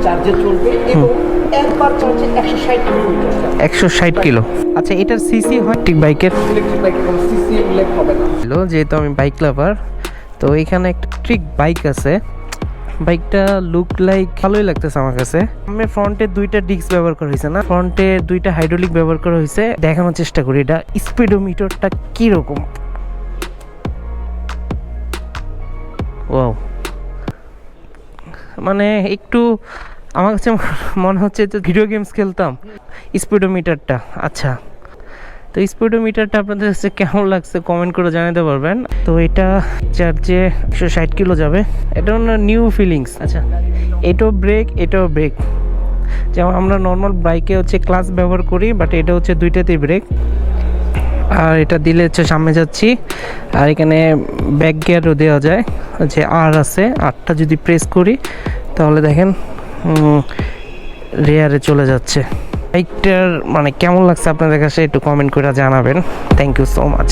চার্জে চলবে এবং একবার চার্জে 160 কিলো। আচ্ছা, এটার সিসি হয় ঠিক বাইকের? ইলেকট্রিক বাইকের কোনো সিসি উল্লেখ হবে না। যেহেতু আমি বাইক লাভার, তো এখানে একটা ট্রিক বাইক আছে। বাইকটা লুক লাইক ভালোই লাগতেছে আমার কাছে। আমি ফ্রন্টে দুইটা ডিস্ক ব্যবহার করা হয়েছে, না ফ্রন্টে দুইটা হাইড্রোলিক ব্যবহার করা হয়েছে। দেখানোর চেষ্টা করি এটা স্পিডোমিটারটা কিরকম। ওয়াও, মানে একটু আমার কাছে মনে হচ্ছে যে ভিডিও গেমস খেলতাম। স্পিডোমিটারটা আচ্ছা, তো স্পিডোমিটারটা আপনাদের কাছে কেমন লাগছে কমেন্ট করে জানাতে পারবেন। তো এটা চার্জে 160 কিলো যাবে, এটা নিউ ফিলিংস। আচ্ছা, এটাও ব্রেক, যেমন আমরা নর্মাল বাইকে হচ্ছে ক্লাচ ব্যবহার করি, বাট এটা হচ্ছে দুইটাতেই ব্রেক। আর এটা দিলে হচ্ছে সামনে যাচ্ছি, আর এখানে ব্যাক গিয়ারও দেওয়া যায়, যে আর আছে, আরটা যদি প্রেস করি তাহলে দেখেন রেয়ারে চলে যাচ্ছে। বাইকটার মানে কেমন লাগছে আপনাদের কাছে একটু কমেন্ট করে জানাবেন। Thank you so much.